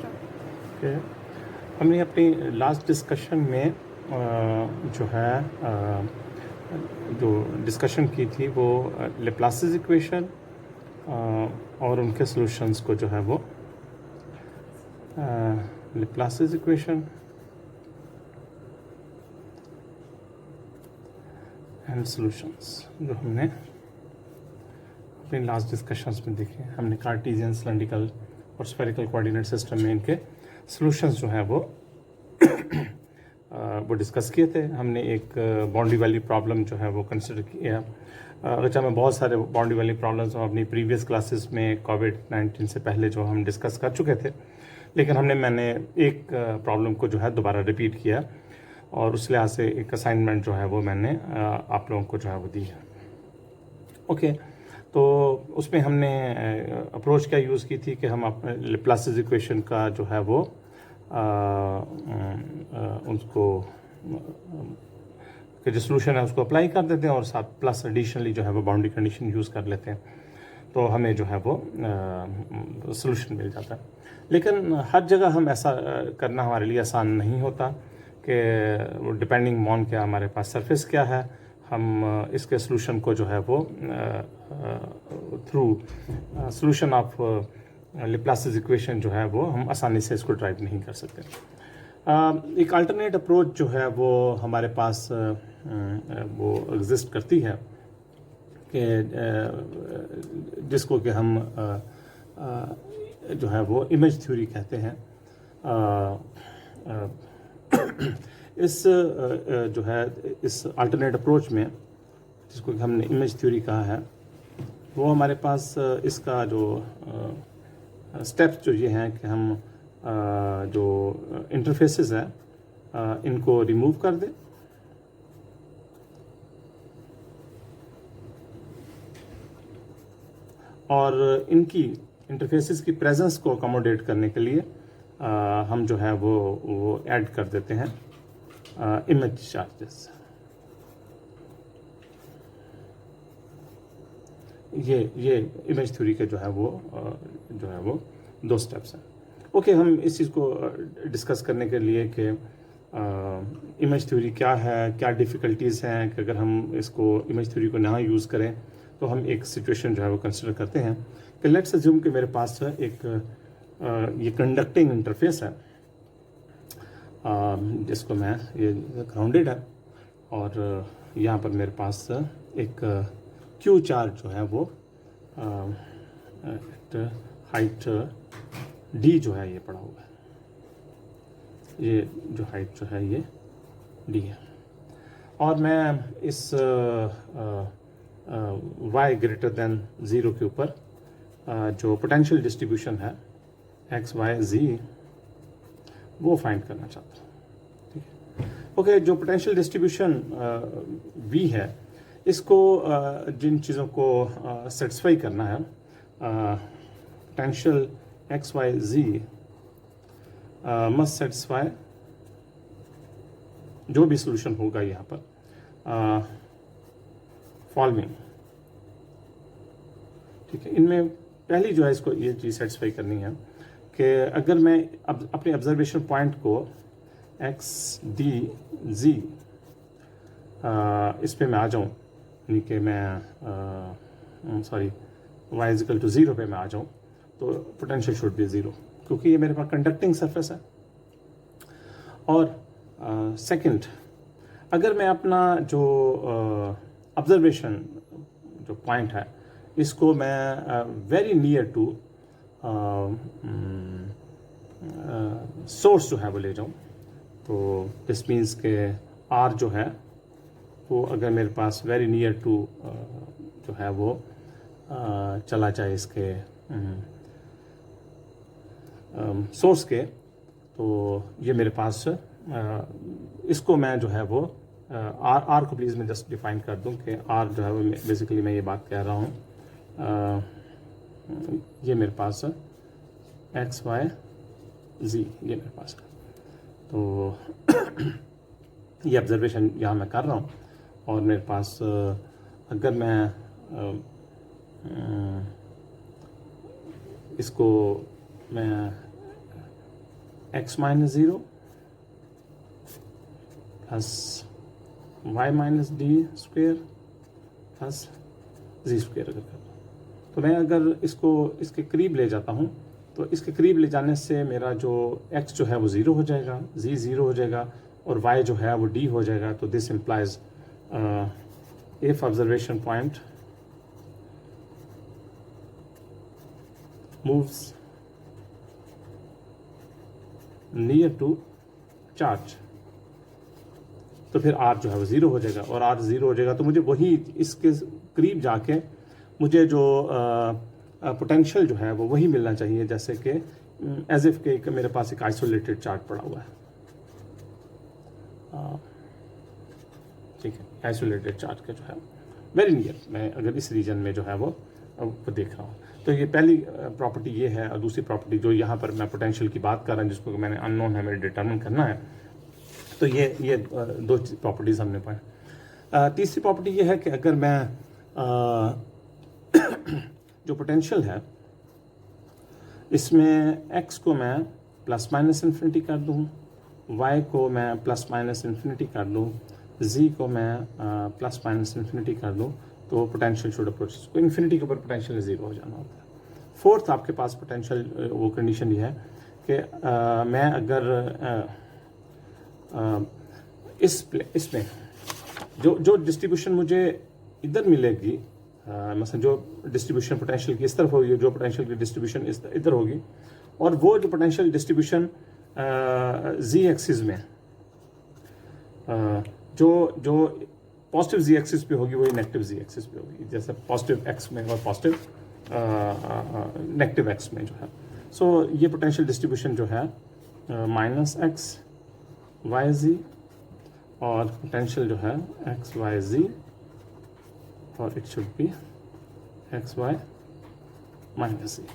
Okay, हमने अपनी last discussion में जो है जो डिस्कशन की थी वो लेप्लासिस इक्वेशन और उनके सॉल्यूशंस को जो है वो लेप्लासिस इक्वेशन एंड सॉल्यूशंस जो हमने अपनी लास्ट डिस्कशंस में देखे। हमने कार्टेशियन, सिलेंड्रिकल और स्फेरिकल कोऑर्डिनेट सिस्टम में इनके सॉल्यूशंस जो है वो डिस्कस किए थे। हमने एक बाउंड्री वैल्यू प्रॉब्लम जो है वो कंसिडर किया। अच्छा, मैं बहुत सारे बाउंड्री वैल्यू प्रॉब्लम्स अपनी प्रीवियस क्लासेस में कोविड-19 से पहले जो हम डिस्कस कर चुके थे, लेकिन मैंने एक प्रॉब्लम को जो है दोबारा रिपीट किया और उस लिहाज से एक असाइनमेंट जो है वो मैंने आप लोगों को जो है वो दी है। ओके, तो उसमें हमने अप्रोच क्या यूज़ की थी कि हम अपने लेप्लासिस इक्वेशन का जो है वो उसको कि जो सोल्यूशन है उसको अप्लाई कर देते हैं और साथ प्लस एडिशनली जो है वो बाउंड्री कंडीशन यूज़ कर लेते हैं, तो हमें जो है वो सोल्यूशन मिल जाता है। लेकिन हर जगह हम ऐसा करना हमारे लिए आसान नहीं होता कि डिपेंडिंग ऑन क्या हमारे पास सरफेस क्या है, हम इसके सोल्यूशन को जो है वो थ्रू सोल्यूशन ऑफ लेप्लासिस इक्वेशन जो है वो हम आसानी से इसको ड्राइव नहीं कर सकते। एक अल्टरनेट अप्रोच जो है वो हमारे पास वो एग्जिस्ट करती है कि जिसको कि हम जो है वो इमेज थ्योरी कहते हैं। इस जो है इस अल्टरनेट अप्रोच में जिसको कि हमने इमेज थ्योरी कहा है, वो हमारे पास इसका जो स्टेप्स जो ये हैं कि हम जो इंटरफेसेस है इनको रिमूव कर दें और इनकी इंटरफेसेस की प्रेजेंस को अकोमोडेट करने के लिए हम जो है वो ऐड कर देते हैं इमेज चार्जेस। ये इमेज थ्योरी के जो है वो दो स्टेप्स हैं। ओके, हम इस चीज़ को डिस्कस करने के लिए कि इमेज थ्योरी क्या है, क्या डिफ़िकल्टीज़ हैं कि अगर हम इसको इमेज थ्योरी को ना यूज़ करें तो हम एक सिचुएशन जो है वो कंसिडर करते हैं कि लेट्स अज्यूम कि मेरे पास एक ये कंडक्टिंग इंटरफेस है जिसको मैं ये ग्राउंडेड है और यहाँ पर मेरे पास एक क्यू चार्ज जो है वो हाइट डी जो है ये पड़ा हुआ है। ये जो हाइट जो है ये डी है और मैं इस y ग्रेटर देन 0 के ऊपर जो पोटेंशियल डिस्ट्रीब्यूशन है x y z वो फाइंड करना चाहता हूँ। ठीक है, ओके, जो पोटेंशियल डिस्ट्रीब्यूशन v है इसको जिन चीज़ों को सेटिस्फाई करना है, पोटेंशियल एक्स वाई जी मस्ट सेटिस्फाई जो भी सॉल्यूशन होगा यहाँ पर फॉलोइंग। ठीक है, इनमें पहली जो है इसको ये चीज़ सेटिस्फाई करनी है कि अगर मैं अपने ऑब्जर्वेशन पॉइंट को एक्स डी जी इस पे मैं आ जाऊँ, यानी कि मैं सॉरी y इजिकल टू 0 पे मैं आ जाऊँ तो पोटेंशियल शुड बी 0 क्योंकि ये मेरे पास कंडक्टिंग सरफेस है। और सेकंड, अगर मैं अपना जो ऑब्जर्वेशन जो पॉइंट है इसको मैं वेरी नियर टू सोर्स जो है वो ले जाऊँ, तो दिस मीन्स के r जो है वो अगर मेरे पास वेरी नियर टू जो है वो चला जाए इसके सोर्स के, तो ये मेरे पास इसको मैं जो है वो आर को प्लीज़ मैं जस्ट डिफाइन कर दूं कि आर जो है वो बेसिकली मैं ये बात कह रहा हूँ, ये मेरे पास एक्स वाई जी ये मेरे पास है। तो ये ऑब्जर्वेशन यहाँ मैं कर रहा हूँ और मेरे पास अगर मैं इसको मैं x minus 0 plus y minus d square plus z square अगर कर तो मैं अगर इसको इसके करीब ले जाता हूँ तो इसके करीब ले जाने से मेरा जो x जो है वो 0 हो जाएगा, z 0 हो जाएगा और y जो है वो d हो जाएगा. तो this implies if observation point moves near to charge तो फिर r जो है वो 0 हो जाएगा और r 0 हो जाएगा तो मुझे वही इसके करीब जाके मुझे जो पोटेंशियल जो है वो वही मिलना चाहिए जैसे कि एज इफ के मेरे पास एक आइसोलेटेड चार्ज पड़ा हुआ है. ठीक है, आइसोलेटेड चार्ज का जो है वेरी नियर मैं अगर इस रीजन में जो है वो देख रहा हूँ. तो ये पहली प्रॉपर्टी ये है और दूसरी प्रॉपर्टी जो यहाँ पर मैं पोटेंशियल की बात कर रहा हूँ जिसको मैंने अननोन है मेरे डिटरमिन करना है. तो ये दो प्रॉपर्टीज़ हमने पढ़ा. तीसरी प्रॉपर्टी ये है कि अगर मैं जो पोटेंशियल है इसमें x को मैं प्लस माइनस इन्फिनिटी कर दूँ, y को मैं प्लस माइनस इन्फिनिटी कर दूँ, z को मैं प्लस माइनस इन्फिनिटी कर दूँ तो पोटेंशियल शुड अप्रोच को इन्फिनिटी के ऊपर पोटेंशियल 0 हो जाना होता है. फोर्थ आपके पास पोटेंशियल वो कंडीशन ये है कि मैं अगर इसमें जो डिस्ट्रीब्यूशन मुझे इधर मिलेगी मसलन जो डिस्ट्रीब्यूशन पोटेंशियल की इस तरफ होगी, जो पोटेंशियल की डिस्ट्रीब्यूशन इधर होगी और वो जो पोटेंशियल डिस्ट्रीब्यूशन z एक्सिस में जो पॉजिटिव z एक्सिस पे होगी वही नेगेटिव z एक्सिस पे होगी, जैसे पॉजिटिव x में और पॉजिटिव नेगेटिव x में जो है. सो ये पोटेंशियल डिस्ट्रीब्यूशन जो है माइनस एक्स वाई जी और पोटेंशियल जो है एक्स वाई जी और it should be x y minus z.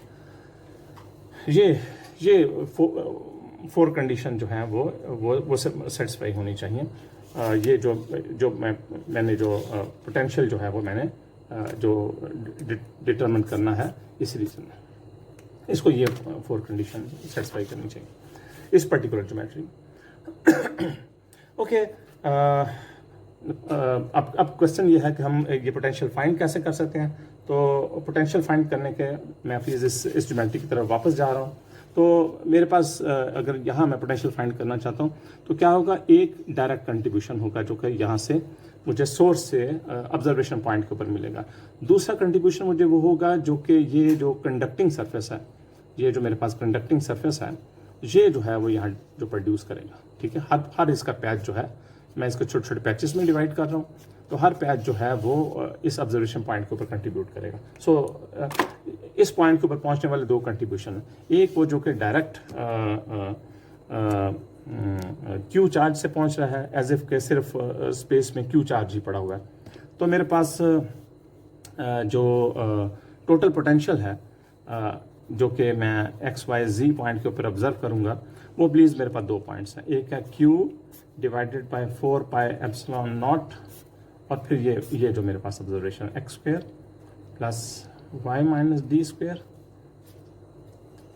ये फोर कंडीशन जो है वो सेटिस्फाई होनी चाहिए. ये जो मैंने जो पोटेंशियल जो है वो मैंने जो डिटरमिन करना है इस रीजन में इसको ये फोर कंडीशन सेटिस्फाई करनी चाहिए इस पर्टिकुलर ज्योमेट्री. ओके, अब क्वेश्चन ये है कि हम ये पोटेंशियल फाइंड कैसे कर सकते हैं. तो पोटेंशियल फाइंड करने के मैं प्लीज़ इस ज्योमेट्री की तरफ वापस जा रहा हूँ. तो मेरे पास अगर यहाँ मैं पोटेंशियल फाइंड करना चाहता हूँ तो क्या होगा, एक डायरेक्ट कंट्रीब्यूशन होगा जो कि यहाँ से मुझे सोर्स से ऑब्जर्वेशन पॉइंट के ऊपर मिलेगा. दूसरा कंट्रीब्यूशन मुझे वो होगा जो कि ये जो कंडक्टिंग सरफेस है, ये जो मेरे पास कंडक्टिंग सरफेस है ये जो है वो यहाँ जो प्रोड्यूस करेगा. ठीक है, हर इसका पैच जो है मैं इसको छोटे छोटे पैचेस में डिवाइड कर रहा हूँ तो हर पैच जो है वो इस ऑब्जर्वेशन पॉइंट के ऊपर कंट्रीब्यूट करेगा. सो इस पॉइंट के ऊपर पहुँचने वाले दो कंट्रीब्यूशन हैं. एक वो जो कि डायरेक्ट क्यू चार्ज से पहुँच रहा है एज इफ के सिर्फ स्पेस में क्यू चार्ज ही पड़ा हुआ है. तो मेरे पास जो टोटल पोटेंशियल है जो कि मैं एक्स वाई जी पॉइंट के ऊपर ऑब्जर्व करूँगा वो प्लीज़ मेरे पास दो पॉइंट्स हैं. एक है Q divided by 4 pi epsilon naught और फिर ये जो मेरे पास ऑब्जर्वेशन है x square plus y minus d square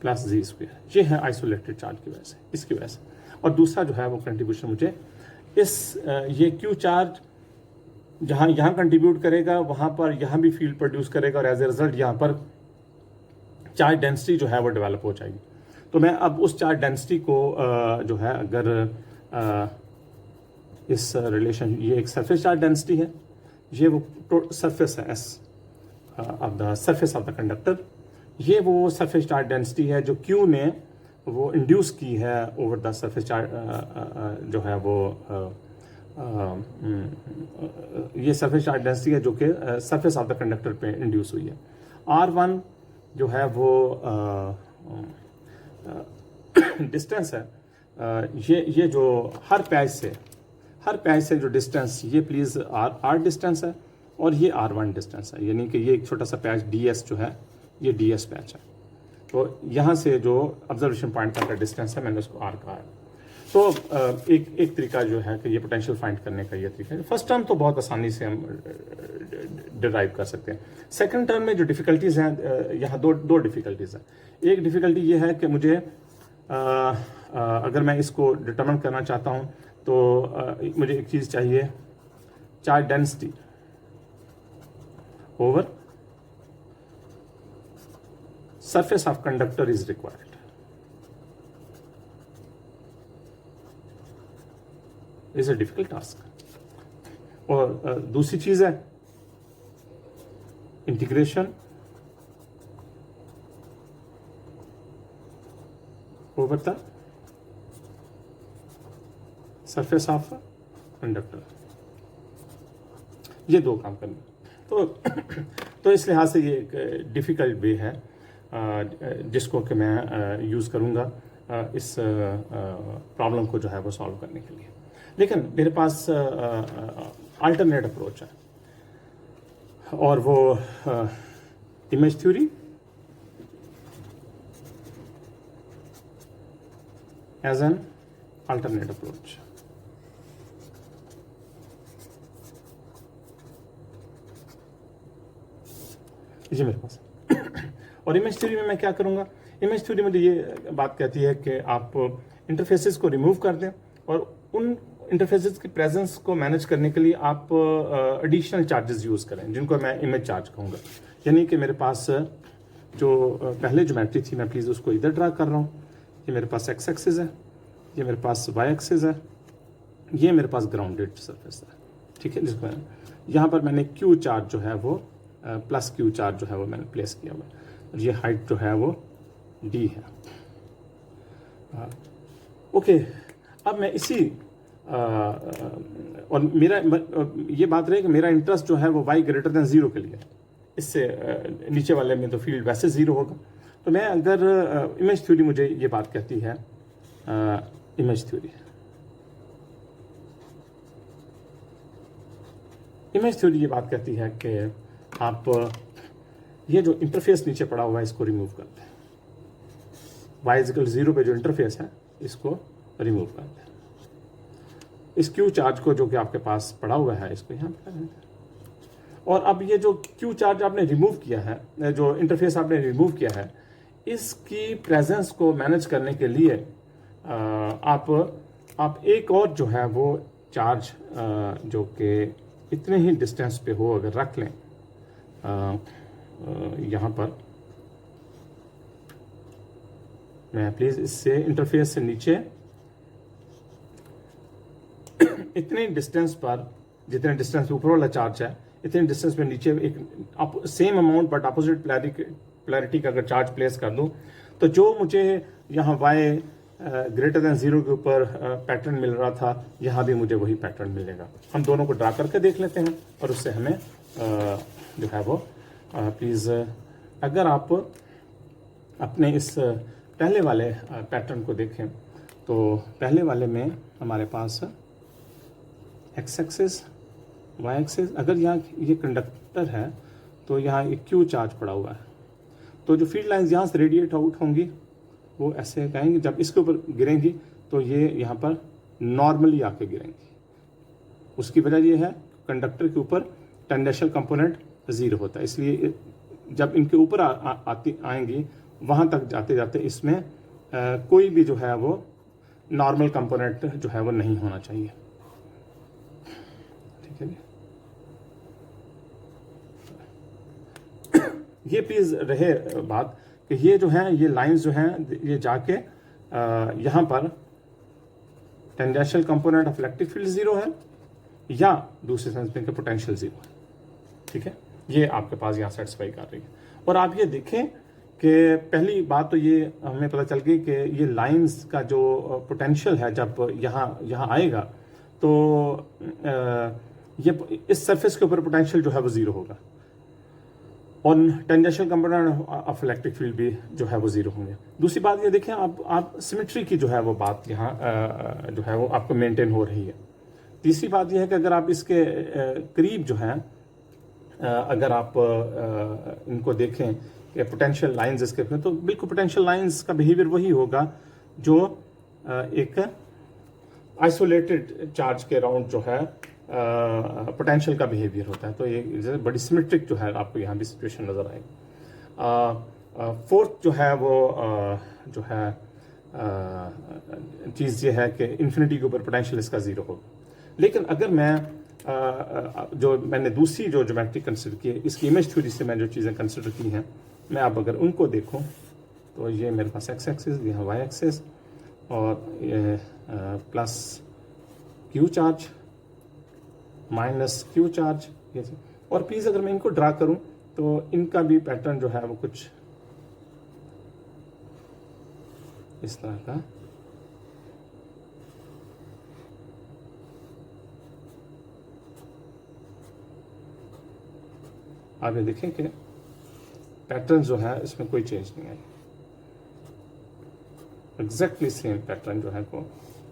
plus z square. ये है आइसोलेटेड चार्ज की वजह से, इसकी वजह से. और दूसरा जो है वो कंट्रीब्यूशन मुझे ये Q चार्ज जहाँ यहाँ कंट्रीब्यूट करेगा वहाँ पर यहाँ भी फील्ड प्रोड्यूस करेगा और एज ए रिजल्ट यहाँ पर चार्ज डेंसिटी जो है वो डेवलप हो जाएगी. तो मैं अब उस चार्ज डेंसिटी को जो है अगर इस रिलेशन, ये एक सरफेस चार्ज डेंसिटी है, ये वो सरफेस है S of the surface of the conductor, ये वो सरफेस चार्ज डेंसिटी है जो Q ने वो इंड्यूस की है ओवर द सरफेस चार्ज जो है वो ये सरफेस चार्ज डेंसिटी है जो कि सरफेस ऑफ द कंडक्टर पे इंड्यूस हुई है. R1 जो है वो डिस्टेंस है, ये जो हर पैच से जो डिस्टेंस, ये प्लीज़ R डिस्टेंस है और ये R1 डिस्टेंस है, यानी कि ये एक छोटा सा पैच DS जो है ये DS पैच है. तो यहाँ से जो ऑब्जर्वेशन पॉइंट का डिस्टेंस है मैंने उसको R कहा है. तो एक तरीका जो है कि ये पोटेंशियल फाइंड करने का ये तरीका है. फर्स्ट टर्म तो बहुत आसानी से हम डिराइव कर सकते हैं. सेकंड टर्म में जो डिफ़िकल्टीज़ हैं, यहाँ दो डिफ़िकल्टीज़ हैं. एक डिफ़िकल्टी ये है कि मुझे अगर मैं इसको डिटरमिन करना चाहता हूँ तो मुझे एक चीज़ चाहिए, charge density over surface of conductor is required. Is a difficult task. और दूसरी चीज़ है integration over the surface of conductor. ये दो काम करने तो इस लिहाज से ये एक डिफ़िकल्ट वे है जिसको कि मैं यूज़ करूँगा इस प्रॉब्लम को जो है वो सॉल्व करने के लिए। लेकिन मेरे पास अल्टरनेट अप्रोच है और वो image theory as an alternate approach. ये मेरे पास और इमेज थ्योरी में मैं क्या करूँगा, इमेज थ्योरी मुझे ये बात कहती है कि आप इंटरफेसेस को रिमूव कर दें और उन इंटरफेसेस की प्रेजेंस को मैनेज करने के लिए आप एडिशनल चार्जेस यूज़ करें जिनको मैं इमेज चार्ज कहूँगा। यानी कि मेरे पास जो पहले ज्योमेट्री थी मैं प्लीज़ उसको इधर ड्रा कर रहा हूँ। ये मेरे पास एक्स एक्सिस है, ये मेरे पास वाई एक्सिस है, ये मेरे पास ग्राउंडेड सरफेस है, ठीक है। जिसको यहाँ पर मैंने क्यू चार्ज जो है वो प्लस क्यू चार्ज जो है वो मैंने प्लेस किया हुआ है और ये हाइट जो है वो डी है। ओके, अब मैं इसी और मेरा ये बात रहे कि मेरा इंटरेस्ट जो है वो y ग्रेटर देन 0 के लिए, इससे नीचे वाले में तो फील्ड वैसे 0 होगा। तो मैं अगर इमेज थ्योरी मुझे ये बात कहती है, इमेज थ्योरी ये बात कहती है कि आप ये जो इंटरफेस नीचे पड़ा हुआ है इसको रिमूव करते हैं। y = 0 पे जो इंटरफेस है इसको रिमूव करते हैं। इस क्यू चार्ज को जो कि आपके पास पड़ा हुआ है इसको यहाँ पर, और अब ये जो क्यू चार्ज आपने रिमूव किया है, जो इंटरफेस आपने रिमूव किया है, इसकी प्रेजेंस को मैनेज करने के लिए आप एक और जो है वो चार्ज जो कि इतने ही डिस्टेंस पे हो अगर रख लें, यहाँ पर मैं प्लीज़ इससे इंटरफेस से नीचे इतने डिस्टेंस पर, जितने डिस्टेंस ऊपर वाला चार्ज है इतने डिस्टेंस पे नीचे एक same amount but opposite polarity का अगर चार्ज प्लेस कर दूं तो जो मुझे यहाँ y ग्रेटर देन 0 के ऊपर पैटर्न मिल रहा था, यहाँ भी मुझे वही पैटर्न मिलेगा। हम दोनों को ड्रा करके देख लेते हैं और उससे हमें जो है वो प्लीज़ अगर आप अपने इस पहले वाले पैटर्न को देखें तो पहले वाले में हमारे पास एक्स एक्सिस वाई एक्सिस, अगर यहाँ ये कंडक्टर है तो यहाँ एक क्यू चार्ज पड़ा हुआ है, तो जो फील्ड लाइंस यहाँ से रेडिएट आउट होंगी वो ऐसे कहेंगे, जब इसके ऊपर गिरेंगी तो ये यहाँ पर नॉर्मली आके गिरेंगी। उसकी वजह ये है कंडक्टर के ऊपर टेंजेंशियल कंपोनेंट 0 होता है, इसलिए जब इनके ऊपर आएंगी वहाँ तक जाते जाते इसमें कोई भी जो है वो नॉर्मल कंपोनेंट जो है वो नहीं होना चाहिए, ठीक है। ये प्लीज रहे बात कि ये जो है ये लाइंस जो हैं ये जाके यहाँ पर tangential component of electric field 0 है या दूसरे सेंस में पोटेंशियल 0 है, ठीक है। ये आपके पास यहाँ सेटिस्फाई कर रही है। और आप ये देखें कि पहली बात तो ये हमें पता चल गई कि ये लाइंस का जो पोटेंशियल है जब यहाँ आएगा तो ये इस सरफेस के ऊपर पोटेंशियल जो है वो 0 होगा और tangential component of electric field भी जो है वो 0 होंगे। दूसरी बात ये देखें आप सिमेट्री की जो है वो बात यहाँ जो है वो आपको मेंटेन हो रही है। तीसरी बात ये है कि अगर आप इसके करीब जो है अगर आप इनको देखें कि पोटेंशियल लाइंस इसके, तो बिल्कुल पोटेंशियल लाइंस का बिहेवियर वही होगा जो एक आइसोलेटेड चार्ज के अराउंड जो है पोटेंशियल का बिहेवियर होता है। तो ये बड़ी सिमेट्रिक जो है आपको यहाँ भी सिचुएशन नज़र आएगी। फोर्थ जो है वो जो है चीज़ ये है कि इन्फिनिटी के ऊपर पोटेंशियल इसका ज़ीरो होगा। लेकिन अगर मैं जो मैंने दूसरी जो ज्योमेट्री कंसिडर की है, इसकी इमेज थ्योरी से मैं जो चीज़ें कंसिडर की हैं, मैं अब अगर उनको देखूं तो ये मेरे पास एक्स एक्सिस, यहाँ वाई एक्सिस, और ये plus Q charge minus Q charge, ये और प्लीज़ अगर मैं इनको ड्रा करूं तो इनका भी पैटर्न जो है वो कुछ इस तरह का आप ये देखें कि पैटर्न जो है इसमें कोई चेंज नहीं आई, एग्जैक्टली सेम पैटर्न जो है को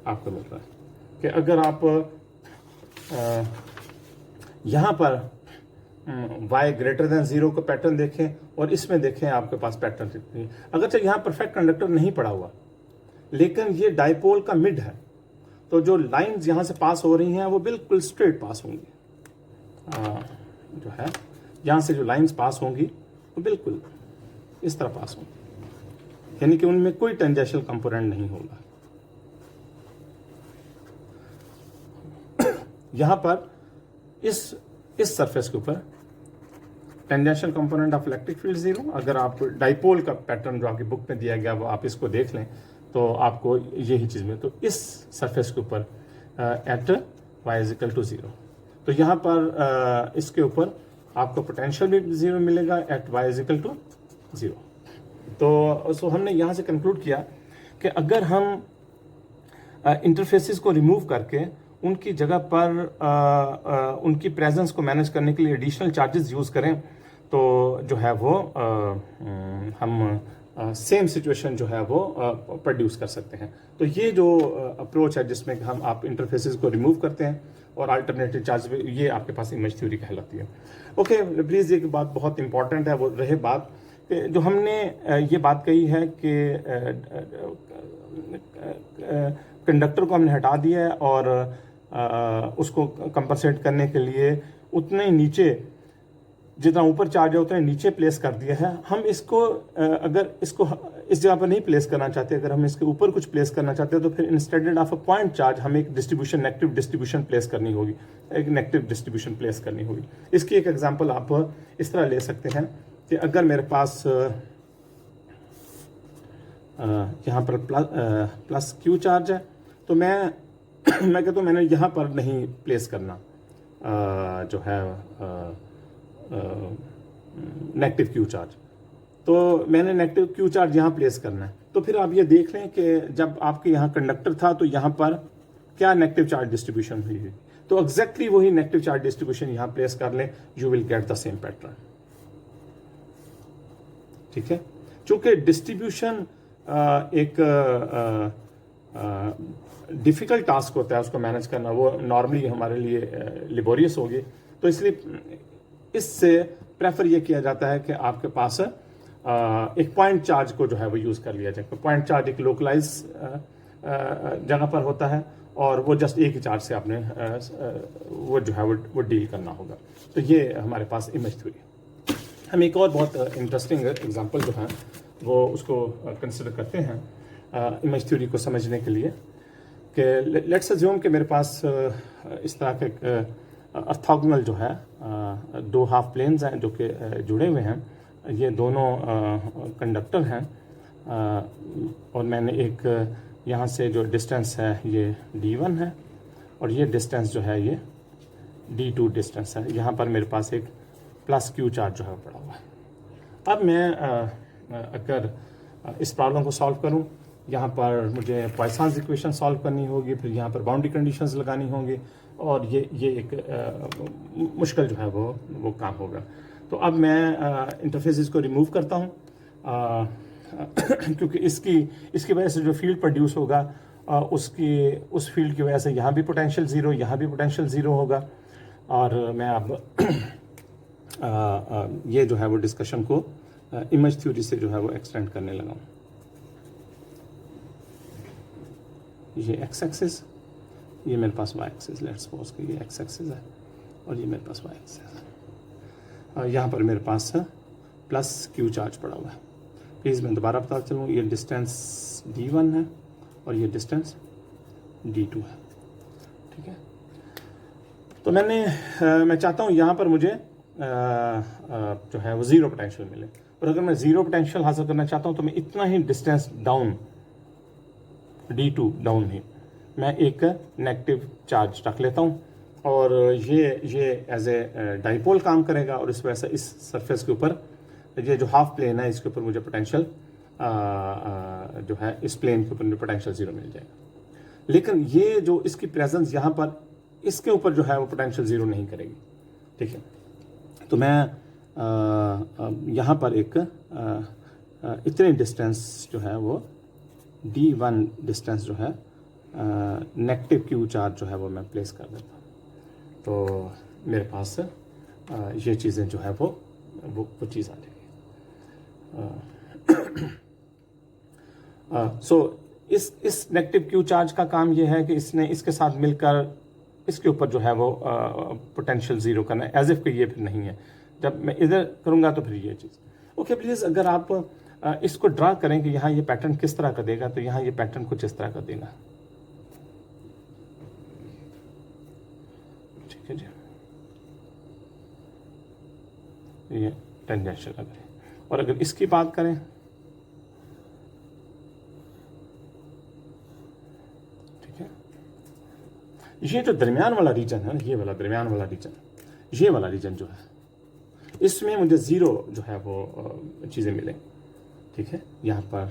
आपको मिल रहा है कि अगर आप यहाँ पर y ग्रेटर देन 0 का पैटर्न देखें और इसमें देखें आपके पास पैटर्न दिखती है। अगर चाहे यहाँ परफेक्ट कंडक्टर नहीं पड़ा हुआ, लेकिन ये डाइपोल का मिड है, तो जो लाइंस यहाँ से पास हो रही हैं वो बिल्कुल स्ट्रेट पास होंगी। जो है यहाँ से जो लाइंस पास होंगी वो बिल्कुल इस तरह पास होंगी, यानी कि उनमें कोई टेंजेंशियल कंपोनेंट नहीं होगा। यहाँ पर इस सरफेस के ऊपर tangential component of electric field 0। अगर आप डाइपोल का पैटर्न जो आपकी बुक में दिया गया वो आप इसको देख लें तो आपको यही चीज़ में, तो इस सरफेस के ऊपर एट y इजिकल टू 0, तो यहाँ पर इसके ऊपर आपको पोटेंशियल भी 0 मिलेगा एट y इजिकल टू 0। तो हमने यहाँ से कंक्लूड किया कि अगर हम इंटरफेसेस को रिमूव करके उनकी जगह पर उनकी प्रेजेंस को मैनेज करने के लिए एडिशनल चार्जेस यूज़ करें तो जो है वो हम सेम सिचुएशन जो है वो प्रोड्यूस कर सकते हैं। तो ये जो अप्रोच है जिसमें हम आप इंटरफेसेस को रिमूव करते हैं और अल्टरनेटिव चार्ज, ये आपके पास इमेज थ्योरी कहलाती है। ओके, प्लीज़ एक बात बहुत इंपॉर्टेंट है, वो रहे बात जो हमने ये बात कही है कि कंडक्टर को हमने हटा दिया है और उसको कंपनसेट करने के लिए उतने नीचे जितना ऊपर चार्ज है उतने नीचे प्लेस कर दिया है। हम इसको अगर इसको इस जगह पर नहीं प्लेस करना चाहते, अगर हम इसके ऊपर कुछ प्लेस करना चाहते हैं तो फिर instead of a point charge हमें एक डिस्ट्रीब्यूशन, नेगेटिव डिस्ट्रीब्यूशन प्लेस करनी होगी, एक नेगेटिव डिस्ट्रीब्यूशन प्लेस करनी होगी। इसकी एक एग्जांपल आप इस तरह ले सकते हैं कि अगर मेरे पास यहाँ पर प्लस क्यू चार्ज है तो मैं कहता हूँ मैंने यहाँ पर नहीं प्लेस करना जो है नेगेटिव क्यू चार्ज, तो मैंने नेगेटिव क्यू चार्ज यहाँ प्लेस करना है। तो फिर आप ये देख लें कि जब आपके यहाँ कंडक्टर था तो यहाँ पर क्या नेगेटिव चार्ज डिस्ट्रीब्यूशन हुई है, तो एग्जैक्टली वही नेगेटिव चार्ज डिस्ट्रीब्यूशन यहाँ प्लेस कर लें, you will get the same pattern. ठीक है, चूंकि डिस्ट्रीब्यूशन एक डिफ़िकल्ट टास्क होता है उसको मैनेज करना, वो नॉर्मली हमारे लिए लेबोरियस होगी, तो इसलिए इससे प्रेफर ये किया जाता है कि आपके पास एक पॉइंट चार्ज को जो है वो यूज़ कर लिया जाए। पॉइंट चार्ज एक लोकलाइज जगह पर होता है और वो जस्ट एक ही चार्ज से आपने वो जो है वो डील करना होगा। तो ये हमारे पास इमेज थ्योरी। हम एक और बहुत इंटरेस्टिंग एग्जांपल जो है वो उसको कंसिडर करते हैं इमेज थ्योरी को समझने के लिए कि लेट्स अज्यूम कि मेरे पास इस तरह के ऑर्थोगोनल जो है दो हाफ प्लेन्स हैं जो कि जुड़े हुए हैं, ये दोनों कंडक्टर हैं और मैंने एक यहाँ से जो डिस्टेंस है ये d1 है और ये डिस्टेंस जो है ये d2 डिस्टेंस है। यहाँ पर मेरे पास एक प्लस क्यू चार्ज जो है पड़ा हुआ है। अब मैं अगर इस प्रॉब्लम को सॉल्व करूँ, यहाँ पर मुझे पॉइसन्स इक्वेशन सॉल्व करनी होगी, फिर यहाँ पर बाउंड्री कंडीशंस लगानी होंगी और ये एक मुश्किल जो है वो काम होगा। तो अब मैं इंटरफेसेस को रिमूव करता हूँ क्योंकि इसकी वजह से जो फील्ड प्रोड्यूस होगा उस फील्ड की वजह से यहाँ भी पोटेंशियल ज़ीरो, यहाँ भी पोटेंशियल ज़ीरो होगा। और मैं अब ये जो है वो डिस्कशन को इमेज थ्योरी से जो है वो एक्सटेंड करने लगा हूँ। ये एक्स एक्सिस, ये मेरे पास वाई एक्सिस, लेट्स सपोज कि ये एक्स एक्सिस है और ये मेरे पास वाई एक्सिस है। यहाँ पर मेरे पास प्लस क्यू चार्ज पड़ा हुआ है। प्लीज़ मैं दोबारा बता चलूँ, ये डिस्टेंस d1 है और ये डिस्टेंस d2 है, ठीक है। तो मैं चाहता हूँ यहाँ पर मुझे जो है वो ज़ीरो पोटेंशियल मिले, और अगर मैं ज़ीरो पोटेंशियल हासिल करना चाहता हूँ तो मैं इतना ही डिस्टेंस डाउन d2 डाउन ही मैं एक नेगेटिव चार्ज रख लेता हूँ, और ये एज ए डाइपोल काम करेगा, और इस वजह से इस सरफेस के ऊपर ये जो हाफ प्लेन है इसके ऊपर मुझे पोटेंशियल जो है इस प्लेन के ऊपर मुझे पोटेंशियल ज़ीरो मिल जाएगा। लेकिन ये जो इसकी प्रेजेंस यहाँ पर इसके ऊपर जो है वो पोटेंशियल ज़ीरो नहीं करेगी, ठीक है। तो मैं यहाँ पर एक इतने डिस्टेंस जो है वो d1 डिस्टेंस जो है नेगेटिव क्यू चार्ज जो है वो मैं प्लेस कर देता हूँ। तो मेरे पास ये चीज़ें जो है वो चीज़ आ जाएगी। सो इस नेगेटिव क्यू चार्ज का काम ये है कि इसने इसके साथ मिलकर इसके ऊपर जो है वो पोटेंशियल ज़ीरो करना है, एज इफ कि ये फिर नहीं है। जब मैं इधर करूँगा तो फिर ये चीज़ ओके। प्लीज़ अगर आप इसको ड्रा करें कि यहाँ ये पैटर्न किस तरह का देगा, तो यहाँ ये पैटर्न कुछ इस तरह का देगा, ठीक है जी। ये टेंजेंशियल लग रही है। और अगर इसकी बात करें, ठीक है, ये जो दरमियान वाला रीजन है ना, ये वाला दरमियान वाला रीजन, ये वाला रीजन जो है इसमें मुझे ज़ीरो जो है वो चीज़ें मिलें, ठीक है। यहाँ पर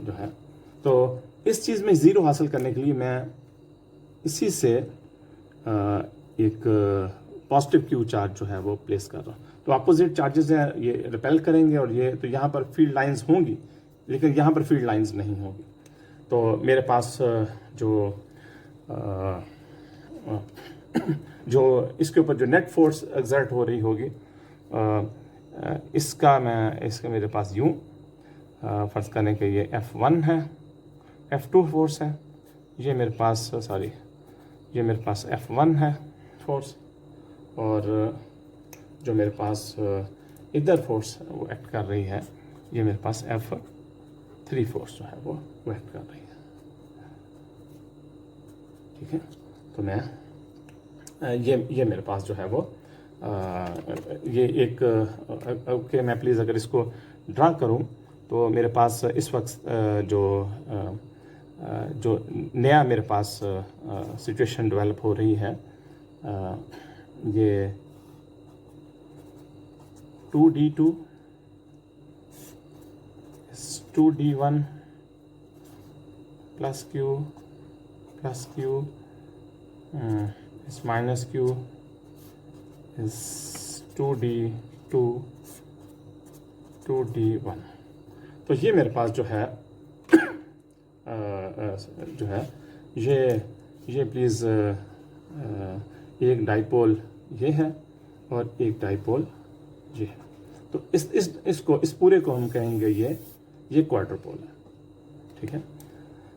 जो है तो इस चीज़ में ज़ीरो हासिल करने के लिए मैं इसी से एक पॉजिटिव क्यू चार्ज जो है वो प्लेस कर रहा हूँ। तो अपोजिट चार्जेस हैं, ये रिपेल करेंगे, और ये तो यहाँ पर फील्ड लाइंस होंगी, लेकिन यहाँ पर फील्ड लाइंस नहीं होगी। तो मेरे पास जो इसके ऊपर जो नेट फोर्स एक्सर्ट हो रही होगी, इसका मेरे पास यूँ फर्ज करने के ये F1 है, F2 फोर्स है, ये मेरे पास ये मेरे पास F1 है फोर्स, और जो मेरे पास इधर फोर्स वो एक्ट कर रही है, ये मेरे पास F3 फोर्स जो है वो एक्ट कर रही है, ठीक है। तो मैं ये मेरे पास जो है वो ये एक ओके, मैं प्लीज़ अगर इसको ड्रा करूं तो मेरे पास इस वक्त जो नया मेरे पास सिचुएशन डेवलप हो रही है, ये 2d2 2d1 plus q is minus q is 2d2 2d1। तो ये मेरे पास जो है ये प्लीज़ एक डाइपोल ये है और एक डाइपोल ये है। तो इस पूरे को हम कहेंगे ये क्वाड्रपोल है, ठीक है।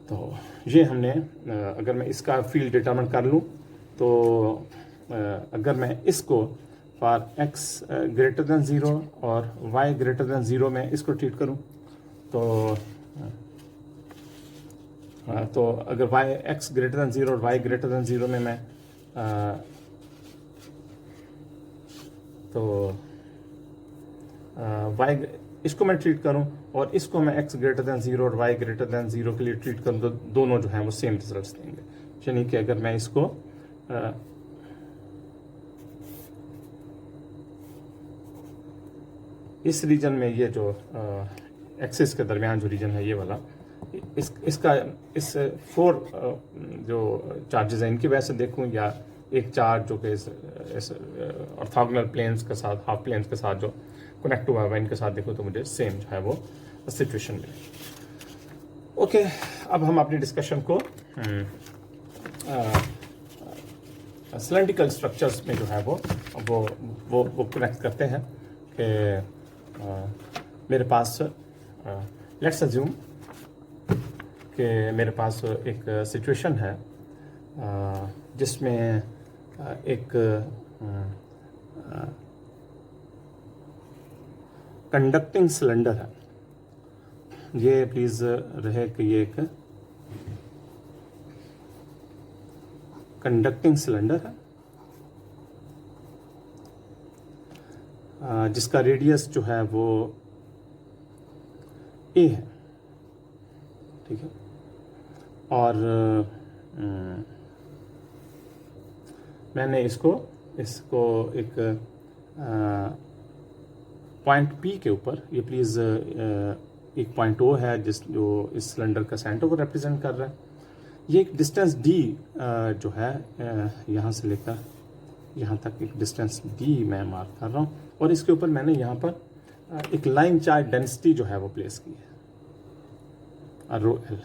तो ये हमने अगर मैं इसका फील्ड डिटरमिन कर लूँ तो अगर मैं इसको फॉर x ग्रेटर देन 0 और y ग्रेटर देन 0 में इसको ट्रीट करूँ तो अगर x ग्रेटर देन 0 और y ग्रेटर देन 0 में मैं y इसको मैं ट्रीट करूं और इसको मैं x ग्रेटर देन 0 और y ग्रेटर देन 0 के लिए ट्रीट करूं तो दोनों जो हैं वो सेम रिजल्ट्स देंगे। यानी कि अगर मैं इसको इस रीजन में ये जो एक्सिस के दरमियान जो रीजन है ये वाला इस 4 जो चार्जेस हैं इनकी वजह से देखूं, या एक चार्ज जो कि इस ऑर्थोगोनल प्लेन्स के साथ हाफ प्लेन्स के साथ जो कनेक्ट हुआ है इनके साथ देखो तो मुझे सेम जो है वो सिचुएशन मिले। ओके, अब हम अपनी डिस्कशन को सिलेंड्रिकल स्ट्रक्चर्स में जो है वो कनेक्ट करते हैं कि मेरे पास लेट्स अज्यूम कि मेरे पास एक सिचुएशन है जिसमें एक कंडक्टिंग सिलेंडर है, ये प्लीज रहे कि ये एक कंडक्टिंग सिलेंडर है जिसका रेडियस जो है वो ए है, ठीक है। और मैंने इसको एक पॉइंट पी के ऊपर, ये प्लीज़ एक पॉइंट ओ है जो इस सिलेंडर का सेंटर को रिप्रेजेंट कर रहा है। ये एक डिस्टेंस डी जो है यहाँ से लेकर यहाँ तक एक डिस्टेंस डी मैं मार्क कर रहा हूँ, और इसके ऊपर मैंने यहाँ पर एक लाइन चार्ज डेंसिटी जो है वो प्लेस की है, रो एल।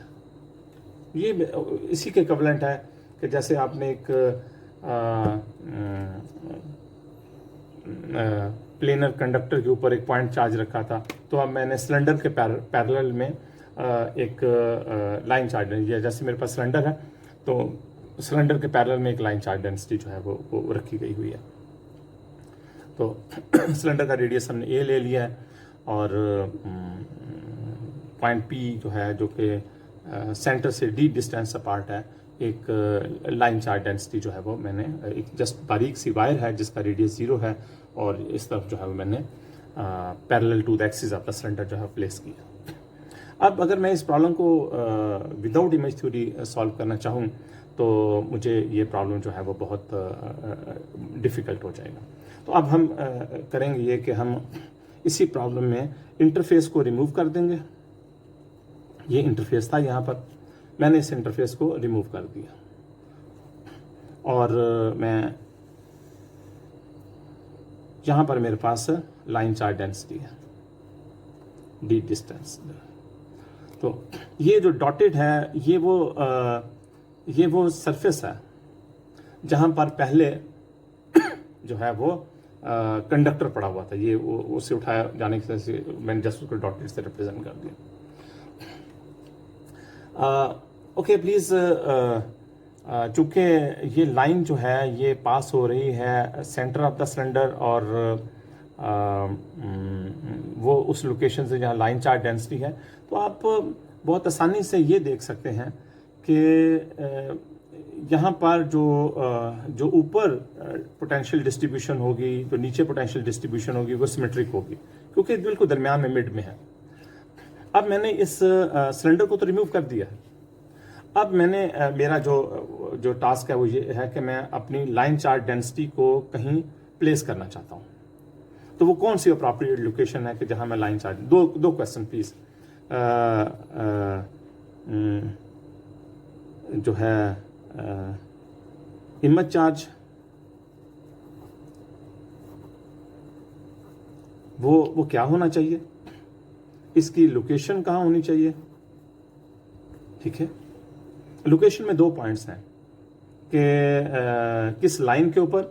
ये इसी के इक्विवेलेंट है कि जैसे आपने एक प्लेनर कंडक्टर के ऊपर एक पॉइंट चार्ज रखा था, तो अब मैंने सिलेंडर के पैरेलल में एक लाइन चार्ज, जैसे मेरे पास सिलेंडर है तो सिलेंडर के पैरेलल में एक लाइन चार्ज डेंसिटी जो है वो रखी गई हुई है। तो सिलेंडर का रेडियस हमने ए ले लिया है, और पॉइंट पी जो है जो कि सेंटर से डी डिस्टेंस अपार्ट है, एक लाइन चार्ज डेंसिटी जो है वो मैंने एक जस्ट बारीक सी वायर है जिसका रेडियस 0 है, और इस तरफ जो है वो मैंने parallel to the axis of the cylinder जो है प्लेस किया। अब अगर मैं इस प्रॉब्लम को विदाउट इमेज थ्योरी सॉल्व करना चाहूँ तो मुझे ये प्रॉब्लम जो है वो बहुत डिफ़िकल्ट हो जाएगा। तो अब हम करेंगे ये कि हम इसी प्रॉब्लम में इंटरफेस को रिमूव कर देंगे। ये इंटरफेस था यहाँ पर, मैंने इस इंटरफेस को रिमूव कर दिया, और मैं यहाँ पर मेरे पास लाइन चार्ज डेंसिटी है डी डिस्टेंस। तो ये जो डॉटेड है ये वो सरफेस है जहाँ पर पहले जो है वो कंडक्टर पड़ा हुआ था, ये उससे उठाया जाने की वजह से मैंने जस्ट उसको डॉटेड से रिप्रेजेंट कर दिया। ओके प्लीज़, चूँकि ये लाइन जो है ये पास हो रही है सेंटर ऑफ द सिलेंडर, और वो उस लोकेशन से जहाँ लाइन चार्ज डेंसिटी है, तो आप बहुत आसानी से ये देख सकते हैं कि यहाँ पर जो ऊपर पोटेंशियल डिस्ट्रीब्यूशन होगी, जो नीचे पोटेंशियल डिस्ट्रीब्यूशन होगी, वो सिमेट्रिक होगी, क्योंकि बिल्कुल दरमियान में मिड में है। अब मैंने इस सिलेंडर को तो रिमूव कर दिया है। अब मैंने मेरा जो टास्क है वो ये है कि मैं अपनी लाइन चार्ज डेंसिटी को कहीं प्लेस करना चाहता हूँ। तो वो कौन सी अप्रोप्रिएट लोकेशन है कि जहाँ मैं लाइन चार्ज, दो क्वेश्चन प्लीज, जो है इमेज चार्ज वो क्या होना चाहिए, इसकी लोकेशन कहाँ होनी चाहिए, ठीक है। लोकेशन में 2 पॉइंट्स हैं कि किस लाइन के ऊपर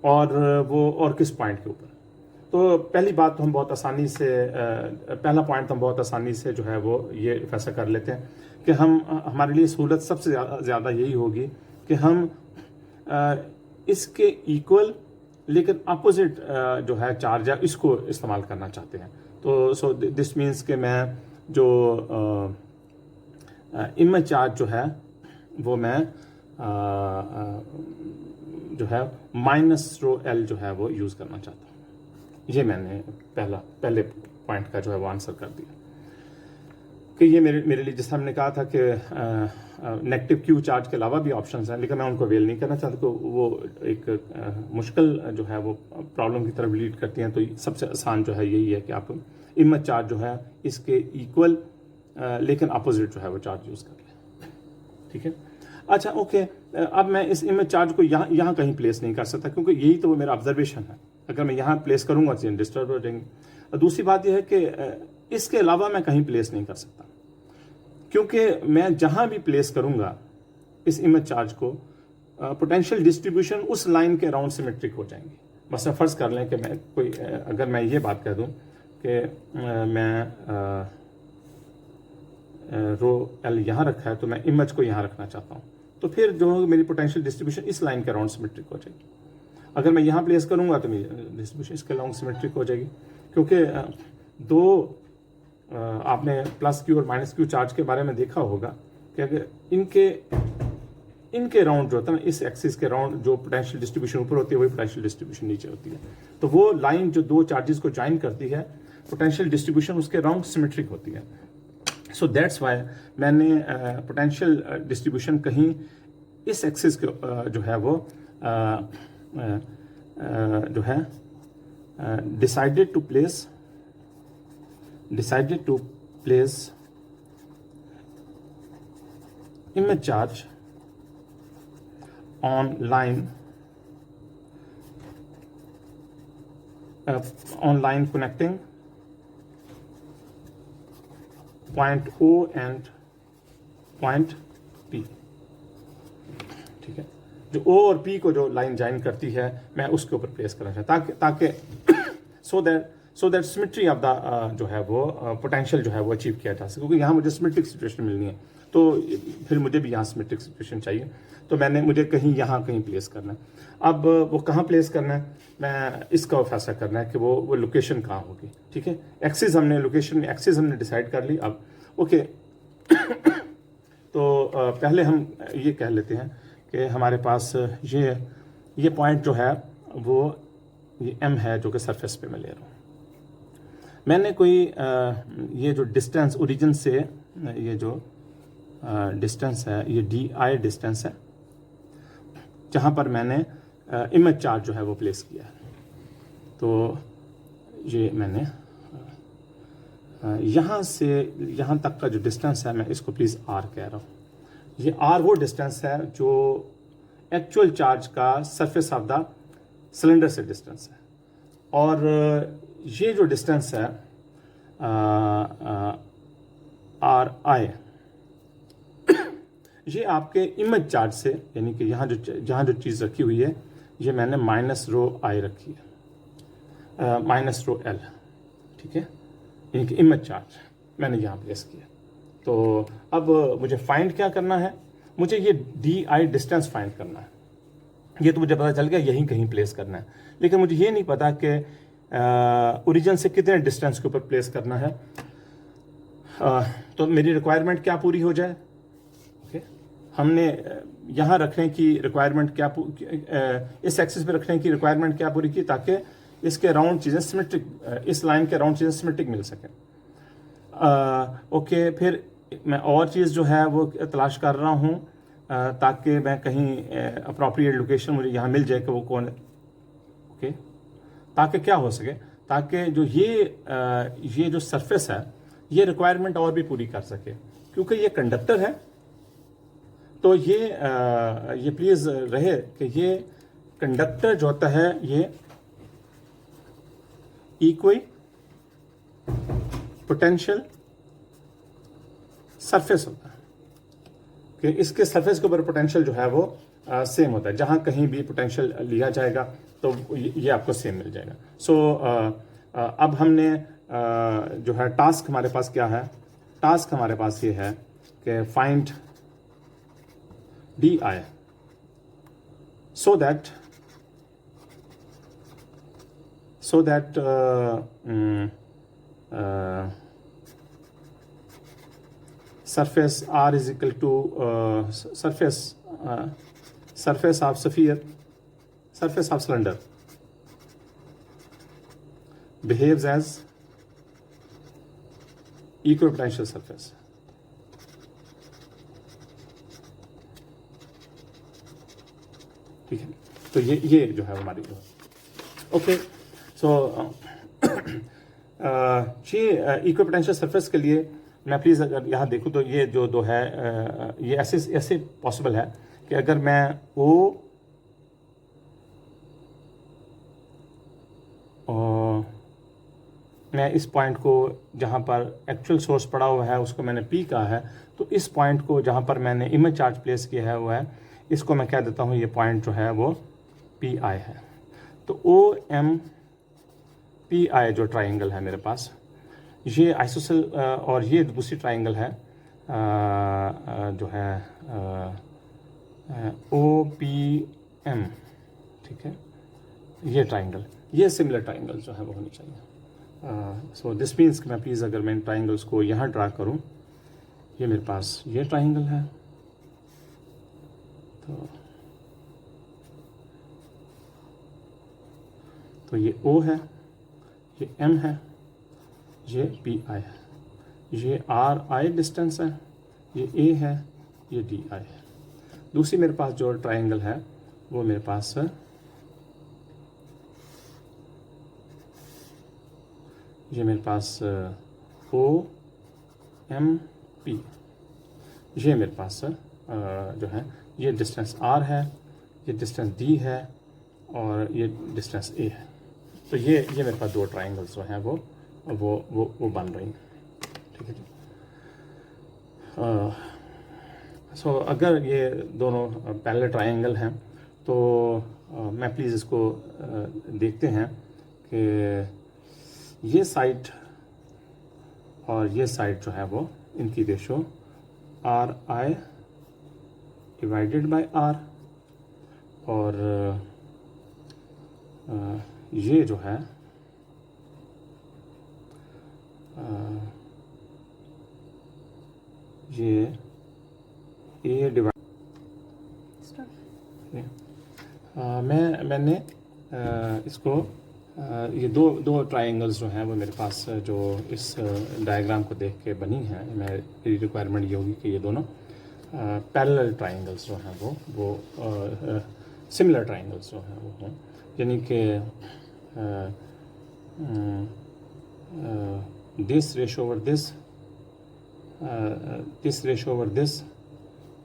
और किस पॉइंट के ऊपर। तो पहली बात तो हम बहुत आसानी से पहला पॉइंट हम बहुत आसानी से जो है वो ये फैसला कर लेते हैं कि हमारे लिए सहूलत सबसे ज़्यादा यही होगी कि हम इसके इक्वल लेकिन अपोजिट जो है चार्ज है इसको इस्तेमाल करना चाहते हैं। तो सो दिस मीन्स कि मैं जो इमेज चार्ज जो है वो मैं जो है -ρl जो है वो यूज़ करना चाहता हूँ। ये मैंने पहले पॉइंट का जो है वो आंसर कर दिया कि ये मेरे लिए, जैसा हमने कहा था कि नेगेटिव क्यू चार्ज के अलावा भी ऑप्शंस हैं, लेकिन मैं उनको अवेल नहीं करना चाहता, तो वो एक मुश्किल जो है वो प्रॉब्लम की तरफ लीड करती हैं। तो सबसे आसान जो है यही है कि आप इमेज चार्ज जो है इसके इक्वल लेकिन अपोजिट जो है वो चार्ज यूज़ कर लें, ठीक है। अच्छा ओके, अब मैं इस इमेज चार्ज को यहाँ कहीं प्लेस नहीं कर सकता, क्योंकि यही तो वो मेरा ऑब्जर्वेशन है। अगर मैं यहाँ प्लेस करूँगा तो डिस्टर्ब हो जाएंगे। दूसरी बात यह है कि इसके अलावा मैं कहीं प्लेस नहीं कर सकता, क्योंकि मैं जहाँ भी प्लेस करूँगा इस इमेज चार्ज को, पोटेंशियल डिस्ट्रीब्यूशन उस लाइन के अराउंड सिमेट्रिक हो जाएंगी। बस फ़र्ज़ कर लें कि अगर मैं ये बात कह दूँ कि मैं ρl यहाँ रखा है, तो मैं इमेज को यहाँ रखना चाहता हूँ, तो फिर जो मेरी पोटेंशियल डिस्ट्रीब्यूशन इस लाइन के अराउंड सिमेट्रिक हो जाएगी। अगर मैं यहाँ प्लेस करूँगा तो मेरी डिस्ट्रीब्यूशन इसके अराउंड सिमेट्रिक हो जाएगी, क्योंकि आपने प्लस क्यू और माइनस क्यू चार्ज के बारे में देखा होगा कि अगर इनके राउंड जो होता है ना, इस एक्सिस के राउंड जो पोटेंशियल डिस्ट्रीब्यूशन ऊपर होती है वही पोटेंशियल डिस्ट्रीब्यूशन नीचे होती है। तो वो लाइन जो दो चार्जेस को ज्वाइन करती है, पोटेंशियल डिस्ट्रीब्यूशन उसके राउंड सिमेट्रिक होती है। सो दैट्स वाई मैंने पोटेंशियल डिस्ट्रीब्यूशन कहीं इस एक्सिस के जो है वो जो है decided to place image charge on line connecting point O and point P। ठीक है, जो O और P को जो लाइन ज्वाइन करती है मैं उसके ऊपर प्लेस करना चाहता ताकि so that symmetry of the जो है वो पोटेंशियल जो है वो अचीव किया जा सके, क्योंकि यहाँ मुझे सिमेट्रिक सिचुएशन मिलनी है, तो फिर मुझे भी यहाँ सिमेट्रिक सिचुएशन चाहिए, तो मुझे कहीं यहाँ कहीं प्लेस करना है। अब वो कहाँ प्लेस करना है, मैं इसका फैसला करना है कि वो लोकेशन कहाँ होगी। ठीक है, एक्सिस हमने डिसाइड कर ली। अब ओके तो पहले हम ये कह लेते हैं कि हमारे पास ये पॉइंट जो है वो ये m है जो कि सरफेस पे मैं ले रहा हूँ। मैंने कोई ये जो डिस्टेंस ओरिजिन से ये जो डिस्टेंस है ये di डिस्टेंस है जहाँ पर मैंने इमेज चार्ज जो है वो प्लेस किया है। तो ये मैंने यहाँ से यहाँ तक का जो डिस्टेंस है मैं इसको प्लीज़ r कह रहा हूँ। ये r वो डिस्टेंस है जो एक्चुअल चार्ज का सरफेस ऑफ द सिलेंडर से डिस्टेंस है, और ये जो डिस्टेंस है RI ये आपके इमेज चार्ज से, यानी कि जहाँ जो चीज़ रखी हुई है ये मैंने -ρI रखी है, -ρL। ठीक है, यानी कि इमेज चार्ज मैंने यहाँ प्लेस किया। तो अब मुझे फाइंड क्या करना है, मुझे ये DI डिस्टेंस फाइंड करना है। ये तो मुझे पता चल गया यहीं कहीं प्लेस करना है, लेकिन मुझे ये नहीं पता कि ओरिजिन से कितने डिस्टेंस के ऊपर प्लेस करना है। तो मेरी रिक्वायरमेंट क्या पूरी हो जाए। ओके, हमने यहाँ रखने की रिक्वायरमेंट क्या इस एक्सिस पे रखने की रिक्वायरमेंट क्या पूरी की, ताकि इसके राउंड चीज़ें सिमेट्रिक, इस लाइन के राउंड चीज़ें सिमेट्रिक मिल सकें। ओके, फिर मैं और चीज़ जो है वो तलाश कर रहा हूँ ताकि मैं कहीं अप्रोप्रिएट लोकेशन मुझे यहाँ मिल जाए कि वो कौन है। ओके, ताकि क्या हो सके, ताकि जो ये जो सरफेस है ये रिक्वायरमेंट और भी पूरी कर सके, क्योंकि ये कंडक्टर है। तो ये प्लीज़ रहे कि ये कंडक्टर जो होता है ये इक्वी पोटेंशियल सरफेस होता है कि इसके सरफेस के ऊपर पोटेंशियल जो है वो सेम होता है। जहाँ कहीं भी पोटेंशियल लिया जाएगा तो ये आपको सेम मिल जाएगा। सो अब हमने जो है टास्क हमारे पास क्या है, टास्क हमारे पास ये है कि find DI so that surface R is equal to surface of sphere, surface of cylinder behaves as equipotential surface। ठीक है, तो ये जो है हमारी ओके। सो ये इक्विपोटेंशियल सरफेस के लिए मैं प्लीज़ अगर यहाँ देखूँ तो ये जो दो है ये ऐसे पॉसिबल है कि अगर मैं मैं इस पॉइंट को जहाँ पर एक्चुअल सोर्स पड़ा हुआ है उसको मैंने P कहा है, तो इस पॉइंट को जहाँ पर मैंने इमेज चार्ज प्लेस किया है वो है, इसको मैं कह देता हूँ ये पॉइंट जो है वो PI है। तो OMPI जो ट्राइंगल है मेरे पास, ये आइसोसेल और ये दूसरी ट्राइंगल है जो है OPM। ठीक है, ये ट्राइंगल, ये सिमिलर ट्राइंगल जो है वो होनी चाहिए। सो दिस मीन्स कि मैं प्लीज़ अगर मैं इन ट्राइंगल्स को यहाँ ड्रा करूँ, ये मेरे पास ये ट्राइंगल है, तो ये O है, ये M है, ये PI है, ये RI डिस्टेंस है, ये A है, ये DI है। दूसरी मेरे पास जो ट्राइंगल है वो मेरे पास ये मेरे पास OMP, ये मेरे पास जो है ये डिस्टेंस R है, ये डिस्टेंस D है और ये डिस्टेंस A है। तो ये मेरे पास दो ट्राइंगल्स जो हैं वो बन रही हैं, ठीक है जी। सो अगर ये दोनों पैरेलल ट्राइंगल हैं तो मैं प्लीज़ इसको देखते हैं कि ये साइड और ये साइड जो है वो इनकी ratio RI divided by R, और ये जो है ये A डिवाइड मैंने इसको ये दो ट्राइंगल्स जो हैं वो मेरे पास जो इस डायग्राम को देख के बनी हैं, मेरी रिक्वायरमेंट ये होगी कि ये दोनों पैरेलल ट्राइंगल्स जो हैं वो सिमिलर ट्राइंगल्स जो हैं वो हों, यानी कि this ratio over this, this ratio over this,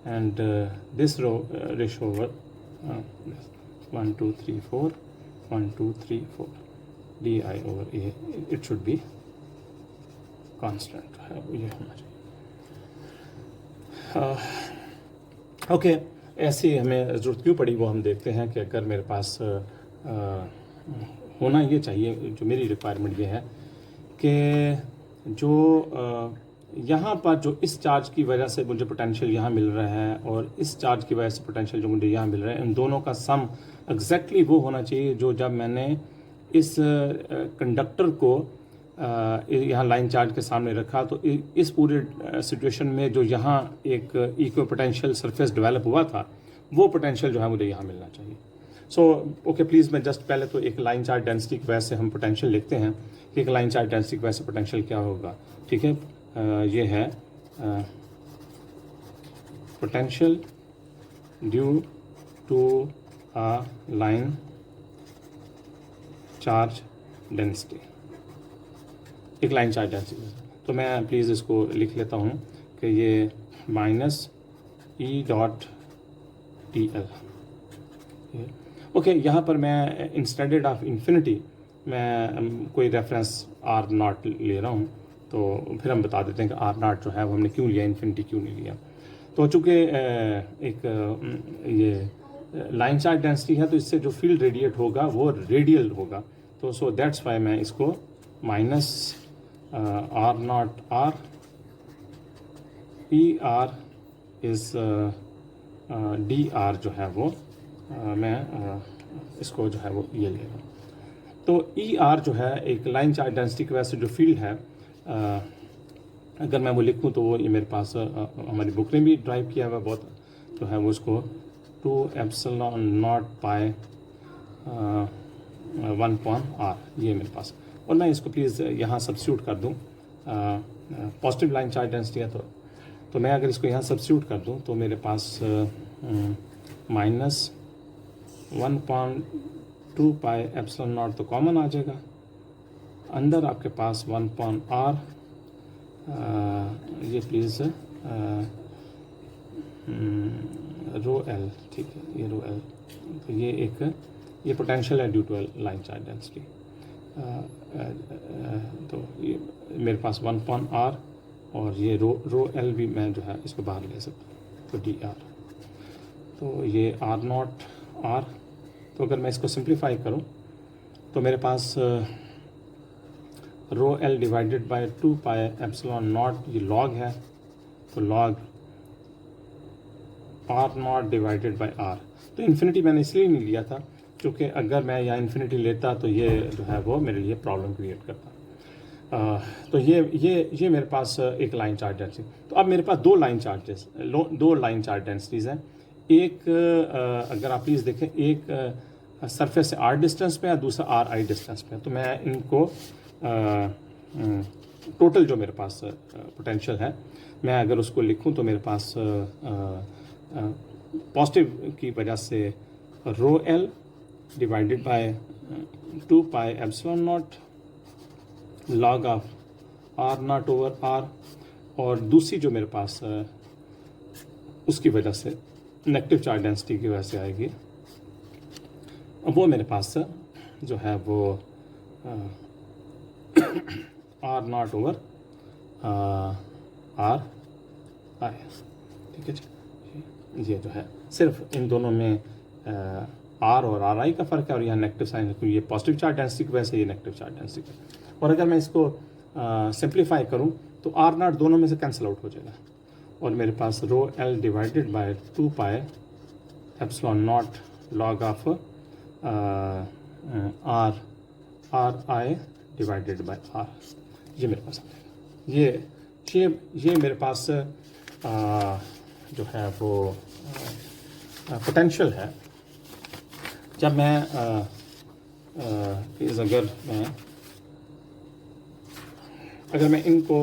and this ratio over 1 2 3 4 1 2 3 4 di over a, it should be constant, ये होना चाहिए। ओके, ऐसी हमें ज़रूरत क्यों पड़ी वो हम देखते हैं कि अगर मेरे पास होना ये चाहिए, जो मेरी रिक्वायरमेंट ये है कि जो यहाँ पर जो इस चार्ज की वजह से मुझे पोटेंशियल यहाँ मिल रहा है और इस चार्ज की वजह से पोटेंशियल जो मुझे यहाँ मिल रहा है, इन दोनों का सम एग्जैक्टली वो होना चाहिए जो जब मैंने इस कंडक्टर को यहाँ लाइन चार्ज के सामने रखा तो इस पूरे सिचुएशन में जो यहाँ एक इक्वल पोटेंशियल सरफेस डेवलप हुआ था, वो पोटेंशियल जो है मुझे यहाँ मिलना चाहिए। सो ओके, प्लीज़ मैं जस्ट पहले तो एक लाइन चार्ज डेंसिटी की वजह से हम पोटेंशियल लिखते हैं कि एक लाइन चार्ज डेंसिटी की वजह से पोटेंशियल क्या होगा, ठीक है। ये है potential due to a line charge density, एक लाइन चार्ज डेंसिटी। तो मैं प्लीज़ इसको लिख लेता हूँ कि ये minus E dot T L. Okay, यहाँ पर मैं इंस्टेड ऑफ इन्फिनिटी मैं कोई रेफरेंस आर नॉट ले रहा हूँ, तो फिर हम बता देते हैं कि आर नॉट जो है वो हमने क्यों लिया, इन्फिनिटी क्यों नहीं लिया। तो चूँकि एक ये लाइन चार्ज डेंसिटी है तो इससे जो फील्ड रेडिएट होगा वो रेडियल होगा, तो सो दैट्स वाई मैं इसको minus R naught R E R is D R जो है वो मैं इसको जो है वो ये ले रहा हूँ। तो ई आर जो है एक लाइन चार्ज डेंसिटी की वजह से जो फील्ड है, अगर मैं वो लिखूँ तो वो ये मेरे पास हमारी बुक ने भी ड्राइव किया हुआ बहुत जो है वो उसको 2 एप्सिलॉन नॉट पाई 1/r, ये मेरे पास। और मैं इसको प्लीज़ यहाँ सब्स्टिट्यूट कर दूँ, पॉजिटिव लाइन चार्ज डेंसिटी है तो मैं अगर इसको यहाँ सब्स्टिट्यूट कर दूँ तो मेरे पास माइनस 1/2 पाई एप्सिलॉन नॉट तो कॉमन आ जाएगा, अंदर आपके पास 1/r, ये प्लीज़ रो एल, ठीक है, ये रो एल, तो ये पोटेंशियल है due to line charge density. तो ये मेरे पास 1/r और ये रो एल भी मैं जो है इसको बाहर ले सकता हूँ, तो डी आर, तो ये आर नॉट आर। तो अगर मैं इसको सिंप्लीफाई करूँ तो मेरे पास rho L divided by 2 pi epsilon naught, ये लॉग है, तो log r naught divided by r. तो इन्फिनिटी मैंने इसलिए नहीं लिया था क्योंकि अगर मैं यहाँ इन्फिनिटी लेता तो ये जो है वो मेरे लिए प्रॉब्लम क्रिएट करता। तो ये मेरे पास एक लाइन चार्ज डेंसिटी। तो अब मेरे पास दो लाइन चार्ज डेंसिटीज़ हैं। एक अगर आप प्लीज़ देखें, एक सरफेस से r डिस्टेंस पे है, दूसरा आर आई डिस्टेंस पे है। तो मैं इनको टोटल जो मेरे पास पोटेंशियल है, मैं अगर उसको लिखूं तो मेरे पास पॉजिटिव की वजह से rho L divided by 2 pi epsilon naught log of R naught over R, और दूसरी जो मेरे पास उसकी वजह से नेगेटिव चार्ज डेंसिटी की वजह से आएगी, वो मेरे पास जो है वो R naught over R I. ठीक है जी, ये जो है सिर्फ इन दोनों में आर और आर आई का फ़र्क है, और यहाँ नेगेटिव साइन है, क्योंकि ये पॉजिटिव चार्ज डेंसिटी की वजह से ये नेगेटिव चार्ज डेंसिटी है। और अगर मैं इसको सिंप्लीफाई करूँ तो आर नॉट दोनों में से कैंसिल आउट हो जाएगा, और मेरे पास rho L divided by 2 pi epsilon naught log of are I divided by are, ये मेरे पास आ जाएगा। ये मेरे पास जो है वो पोटेंशियल है। जब मैं अगर मैं इनको,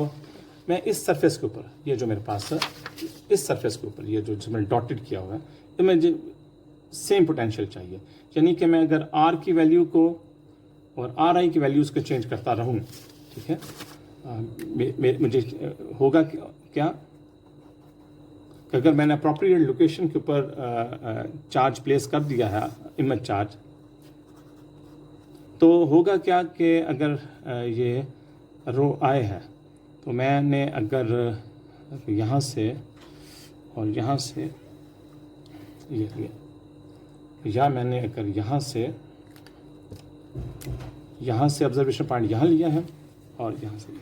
मैं इस सरफेस के ऊपर, ये जो मेरे पास है इस सरफेस के ऊपर, ये जो जिसमें डॉटेड किया हुआ है, तो मुझे सेम पोटेंशियल चाहिए। यानी कि मैं अगर आर की वैल्यू को और आर आई की वैल्यूज़ को चेंज करता रहूँ, ठीक है, मुझे होगा क्या कि अगर मैंने अप्रोप्रिएट लोकेशन के ऊपर चार्ज प्लेस कर दिया है, इमेज चार्ज, तो होगा क्या कि अगर ये रो आई है, तो मैंने अगर यहाँ से और यहाँ से ये या मैंने अगर यहाँ से ऑब्जर्वेशन पॉइंट यहाँ लिया है, और यहाँ से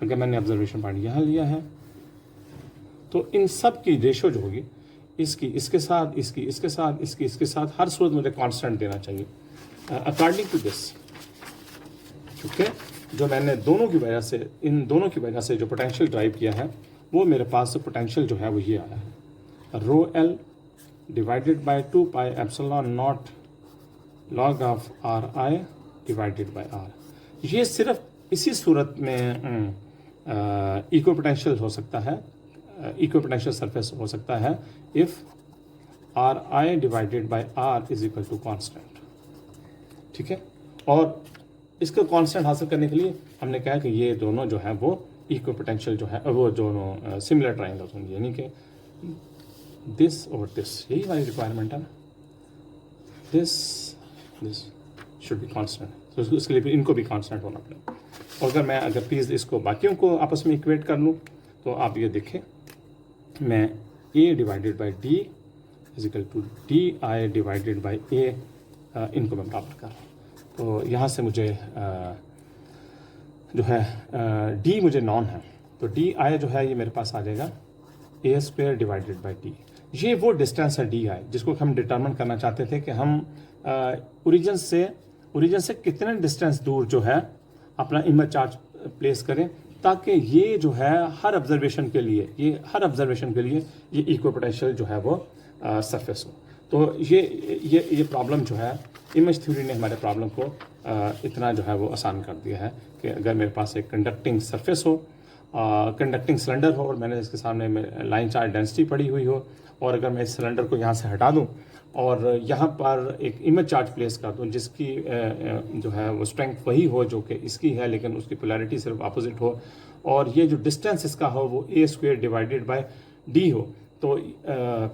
अगर मैंने ऑब्जर्वेशन पॉइंट यहाँ लिया है, तो इन सब की रेशो जो होगी, इसकी इसके साथ, इसकी इसके साथ, इसकी इसके साथ, हर सूरत मुझे कांस्टेंट देना चाहिए अकॉर्डिंग टू दिस। ठीक है, जो मैंने दोनों की वजह से, इन दोनों की वजह से जो पोटेंशियल ड्राइव किया है, वो मेरे पास पोटेंशियल जो है वो ये आया है, rho L divided by 2 pi epsilon naught log of are I divided by are. ये सिर्फ इसी सूरत में इक्वल पोटेंशियल हो सकता है, इक्वल पोटेंशियल सरफेस हो सकता है if R I divided by R is equal to constant. ठीक है, और इसका कांस्टेंट हासिल करने के लिए हमने कहा कि ये दोनों जो है वो इक्वल पोटेंशियल जो है वो दोनों सिमिलर ट्रायंगल्स होंगे, यानी कि दिस और दिस, यही हमारी रिक्वायरमेंट है ना, दिस शुड बी कांस्टेंट। तो उसके लिए फिर इनको भी कांस्टेंट होना पड़ेगा। और अगर प्लीज़ इसको बाकियों को आपस में इक्वेट कर लूँ, तो आप ये देखें, मैं a divided by d is equal to d i divided by a, इनको मैं बराबर कर रहा हूँ। तो यहाँ से मुझे जो है d मुझे नॉन है, तो डी आई जो है ये मेरे पास आ जाएगा ए स्क्वायर डिवाइडेड बाई डी। ये वो डिस्टेंस है डी आई जिसको हम डिटर्मिन करना चाहते थे कि हम ओरिजिन से कितने डिस्टेंस दूर जो है अपना इमेज चार्ज प्लेस करें, ताकि ये जो है हर ऑब्जर्वेशन के लिए ये इक्वल पोटेंशियल जो है वो सरफेस हो। तो ये प्रॉब्लम जो है, इमेज थ्योरी ने हमारे प्रॉब्लम को इतना जो है वो आसान कर दिया है कि अगर मेरे पास एक कंडक्टिंग सरफेस हो, कंडक्टिंग सिलेंडर हो, और मैंने इसके सामने लाइन चार्ज डेंसिटी पड़ी हुई हो, और अगर मैं इस सिलेंडर को यहाँ से हटा दूँ और यहाँ पर एक इमेज चार्ज प्लेस कर दूँ जिसकी जो है वो स्ट्रेंथ वही हो जो कि इसकी है, लेकिन उसकी पोलैरिटी सिर्फ अपोजिट हो, और ये जो डिस्टेंस इसका हो वो ए स्क्वायर डिवाइडेड बाय डी हो, तो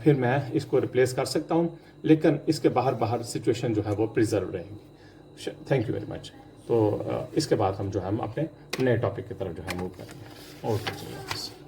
फिर मैं इसको रिप्लेस कर सकता हूँ, लेकिन इसके बाहर सिचुएशन जो है वो प्रिजर्व रहेगी। Thank you very much. तो इसके बाद हम अपने नए टॉपिक की तरफ जो है मूव करेंगे। ओके।